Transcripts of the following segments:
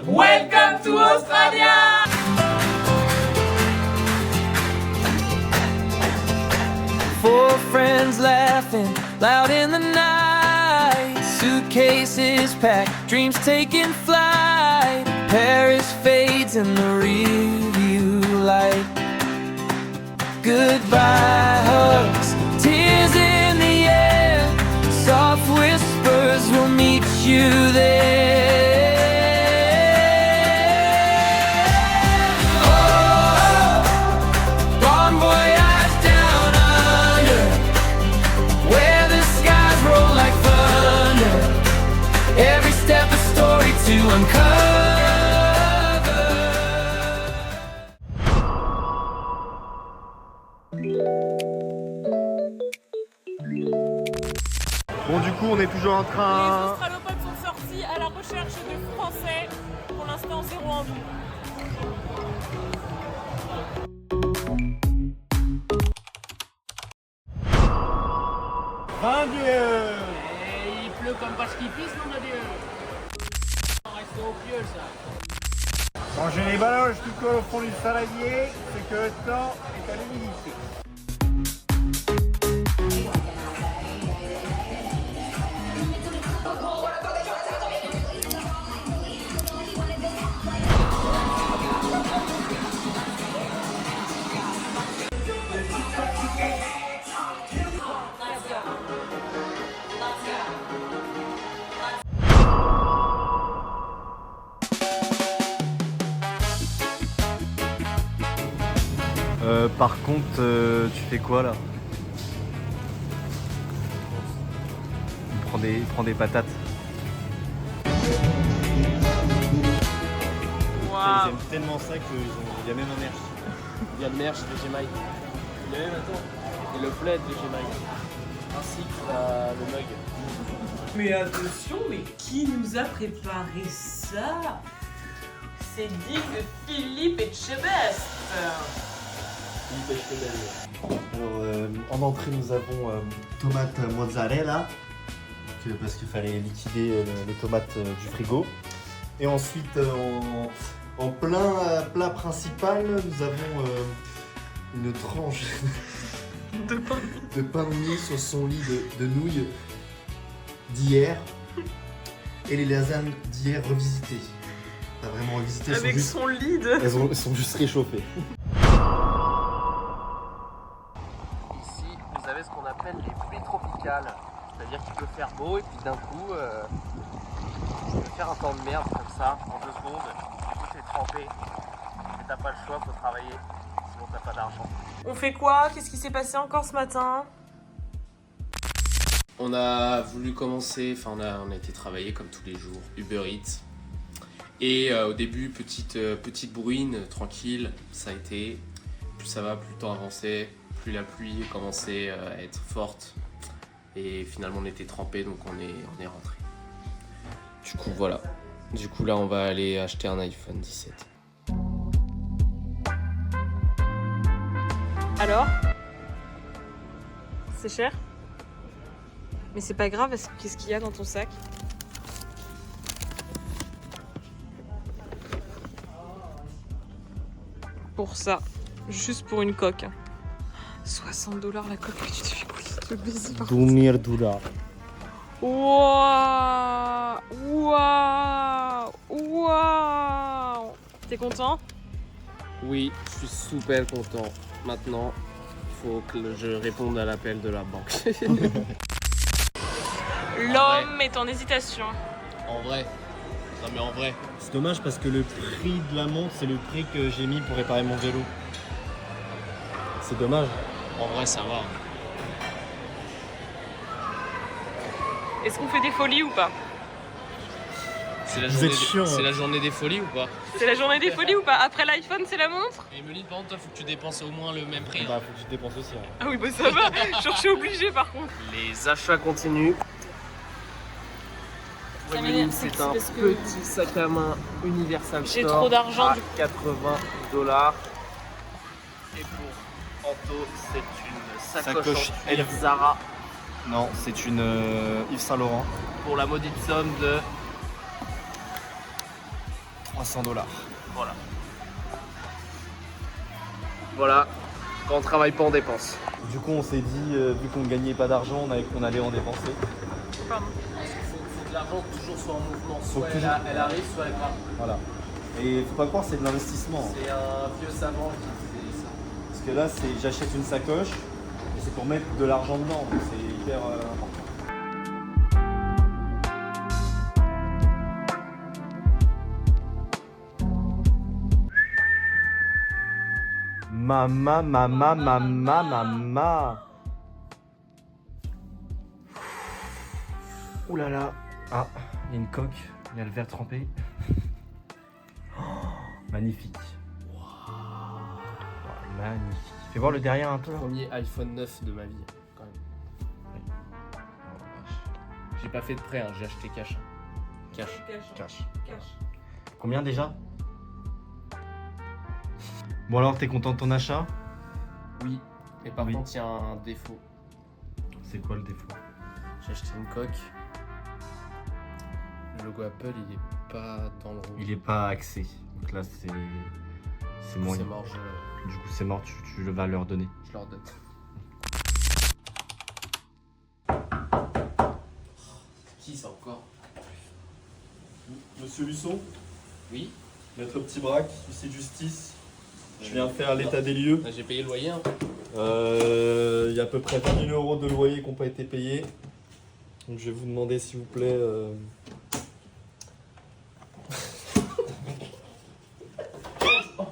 Welcome to Australia! Four friends laughing loud in the night. Suitcases packed, dreams taking flight. Paris fades in the rearview light. Goodbye hugs, tears in the air. Soft whispers will meet you there. To uncover. Bon, du coup, on est toujours en train. Les australopodes sont sortis à la recherche de Français. Pour l'instant, 0 en bout. Fin du... Il pleut comme parce qu'il pisse, non, Dieu. On reste au pieu, ça. Quand j'ai les baloches qui collent au fond du saladier, c'est que le temps est à l'humidité. Par contre, tu fais quoi là? Il prend des patates. Wow. Ils aiment tellement ça qu'il y a même un merch. Il y a le merch de Gemaï. Il y a même, attends, et le plaid de Gemaï. Ainsi que le mug. Mais attention, mais qui nous a préparé ça? C'est digne de Philippe Etchebest. Alors, en entrée, nous avons tomate mozzarella, parce qu'il fallait liquider les tomates du frigo. Et ensuite, en plein plat principal, nous avons une tranche de pain de mie sur son lit de nouilles d'hier. Et les lasagnes d'hier revisitées. Pas vraiment revisitées, Avec son lead. elles sont juste réchauffées. Ici, vous avez ce qu'on appelle les pluies tropicales. C'est-à-dire qu'il peut faire beau et puis d'un coup, il peut faire un temps de merde comme ça, en 2 secondes. Tout est trempé. Et t'as pas le choix, faut travailler. Sinon t'as pas d'argent. On fait quoi? Qu'est-ce qui s'est passé encore ce matin? On a voulu commencer, on a été travailler comme tous les jours, Uber Eats. Et au début, petite bruine, tranquille, ça a été. Plus ça va, plus le temps avançait, plus la pluie commençait à être forte. Et finalement, on était trempés, donc on est rentré. Du coup, voilà. Du coup, là, on va aller acheter un iPhone 17. Alors? C'est cher? Mais c'est pas grave, parce que qu'est-ce qu'il y a dans ton sac? Pour ça, juste pour une coque. 60$ la coque, mais tu te fais couler le baiser par $2,000. Waouh! Waouh! Waouh! T'es content? Oui, je suis super content. Maintenant, il faut que je réponde à l'appel de la banque. L'homme est en hésitation. En vrai. Non mais en vrai. C'est dommage parce que le prix de la montre, c'est le prix que j'ai mis pour réparer mon vélo. C'est dommage. En vrai, ça va. Est-ce qu'on fait des folies ou pas? C'est la, Vous êtes chiant, c'est hein. la journée des folies ou pas? C'est la journée des folies ou pas? Après l'iPhone, c'est la montre? Et Emeline, par contre, toi, faut que tu dépenses au moins le même prix. Bah, faut que tu dépenses aussi. Hein. Ah oui, bah ça va. Genre, je suis obligée par contre. Les achats continuent. Ça Emeline, m'énerve, c'est c'est un parce que petit sac à main Universal j'ai Store trop d'argent, à du coup. $80. Et pour Anto, c'est une sacoche en cuir Zara Non, c'est une Yves Saint Laurent. pour la maudite somme de $300. Voilà, quand on travaille pas on dépense. Du coup, on s'est dit, vu qu'on gagnait pas d'argent, qu'on allait en dépenser. Pardon. Faut que l'argent toujours soit en mouvement, Faut soit toujours- elle arrive, soit elle part. Voilà. Et faut pas croire, c'est de l'investissement. C'est un vieux savant qui fait ça. Parce que là, j'achète une sacoche et c'est pour mettre de l'argent dedans. Donc c'est hyper important. Mama. Ouh là là. Ah, il y a une coque, il y a le verre trempé. Oh, magnifique. Magnifique. Fais voir le derrière un peu. Là. Premier iPhone 9 de ma vie, quand même. J'ai pas fait de prêt, hein, j'ai acheté cash. Cash. Combien déjà? Bon alors, t'es content de ton achat? Oui. Et par Oui. contre, il y a un défaut. C'est quoi le défaut? J'ai acheté une coque. Le logo Apple, il est pas dans le rouge. Il est pas axé. Donc là, c'est moyen. C'est mort, Du coup, c'est mort, tu vas leur donner. je leur donne. Qui ça encore? Monsieur Luçon, Oui. Maître Petit Braque, huissier de justice. Je viens faire l'état des lieux. Là, j'ai payé le loyer. Hein. Il y a à peu près 20 000 € de loyer qui n'ont pas été payés. Donc je vais vous demander s'il vous plaît.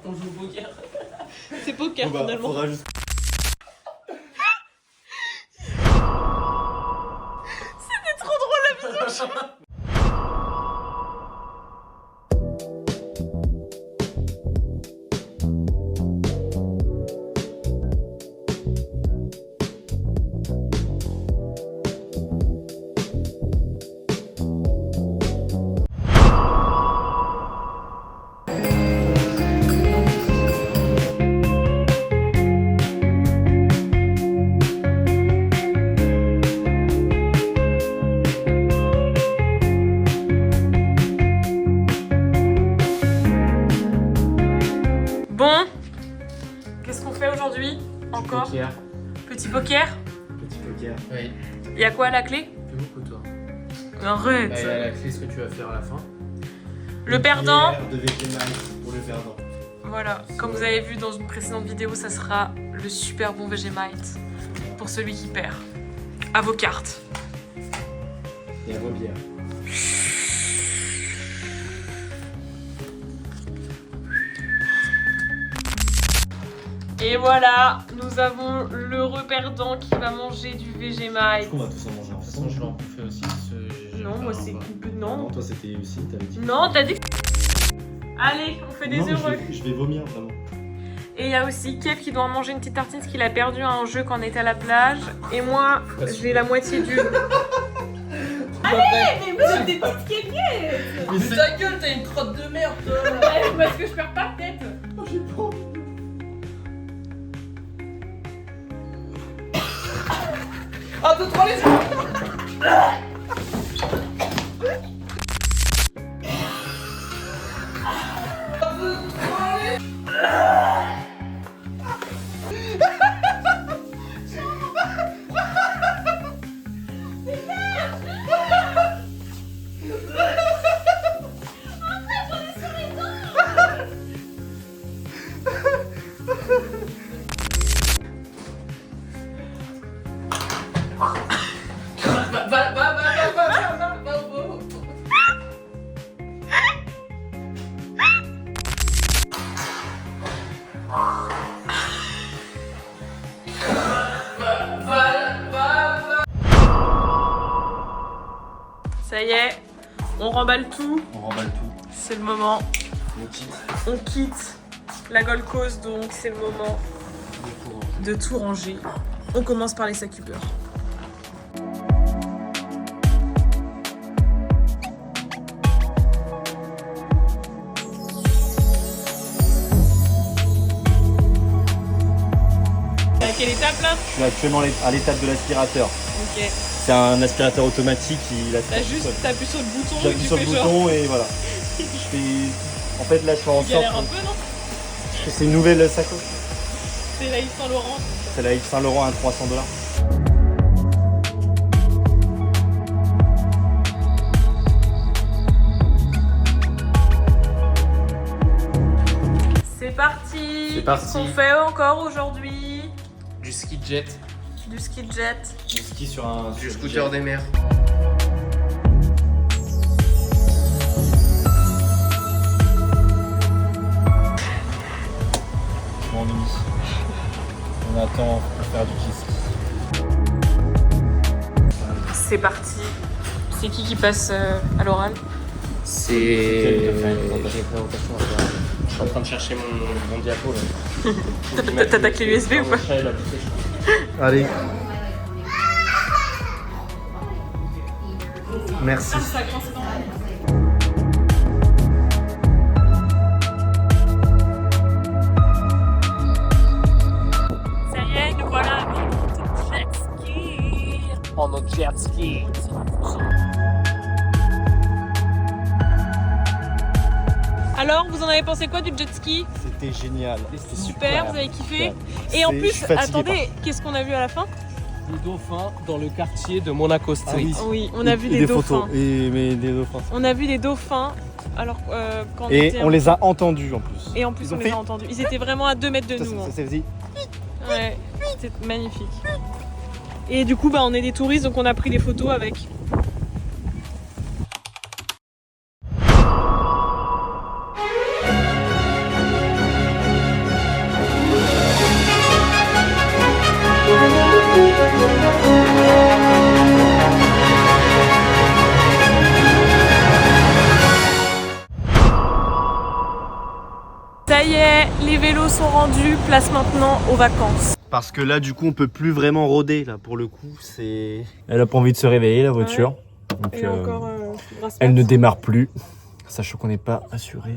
On joue au poker. C'est poker finalement. faudra juste... Trop drôle la vision. Bon, qu'est-ce qu'on fait aujourd'hui encore? Poker. Petit poker. Petit poker. Oui. Il y a quoi à la clé? Plus beaucoup toi. Arrête. Là, il y a la clé, ce que tu vas faire à la fin. Le perdant, De Vegemite pour le perdant. voilà, comme vous avez vu dans une précédente vidéo, ça sera le super bon Vegemite pour celui qui perd. À vos cartes. Et à vos bières. Et voilà, nous avons l'heureux perdant qui va manger du Vegemite. On va tous en manger en De toute façon, je vais en bouffer aussi. Non, moi c'est non. toi c'était aussi, t'avais dit. Non, t'as dit. Allez, on fait des Non, mais heureux. je vais vomir vraiment. Et il y a aussi Kev qui doit en manger une petite tartine parce qu'il a perdu à un jeu quand on était à la plage. Et moi, j'ai la moitié du. Allez, mais vous êtes des petites kékés. Mais ta gueule, t'as une crotte de merde toi. Parce que je perds pas de tête. J'ai pas envie. Un, deux, trois, les yeux. Ça y est, on remballe tout. On remballe tout. C'est le moment. On quitte. On quitte la Gold Coast, donc c'est le moment de tout ranger. On commence par les sacs-cupeurs. À quelle étape là? Je suis actuellement à l'étape de l'aspirateur. Ok. C'est un aspirateur automatique, il aspire T'as tout juste seul. t'appuies sur le bouton et J'appuie tu sur le fais genre. bouton et voilà. Je fais... En fait, là, je fais en Il galère sorte un peu, non? que c'est une nouvelle sacoche. C'est la Yves Saint Laurent. C'est la Yves Saint Laurent à 300 $. C'est parti. C'est parti. Qu'est-ce qu'on fait encore aujourd'hui? Du ski jet, Du ski jet. Du ski sur un. du scooter des mers. Je m'ennuie. On attend pour faire du ski. C'est parti. C'est qui passe à l'oral? C'est une présentation à faire. Je suis en train de chercher mon diapo là. T'as ta clé USB ou pas? Allez. Merci. Ça y est, nous voilà avec notre jet ski. En mode jet ski. Alors, vous en avez pensé quoi du jet ski? C'était génial. C'était super, vous avez kiffé. Super. Et en Je plus, suis fatigué attendez, qu'est-ce qu'on a vu à la fin? Des dauphins dans le quartier de Monaco Street. Ah Oui, on a vu des dauphins. Photos. Mais des dauphins. On a vu des dauphins. Alors, quand Et on les a entendus en plus. Et en plus, Ils ont on les fait- a entendus. Ils étaient vraiment à 2 mètres de Ça, nous. hein. ça faisait- Ouais, c'était magnifique. Et du coup, bah, on est des touristes, donc on a pris des photos avec. Ça y est, les vélos sont rendus, place maintenant aux vacances. Parce que là, du coup, on peut plus vraiment rôder. Là, pour le coup, c'est. Elle a pas envie de se réveiller, la voiture. Donc, Et encore, grâce elle ne démarre plus, sachant qu'on n'est pas assuré.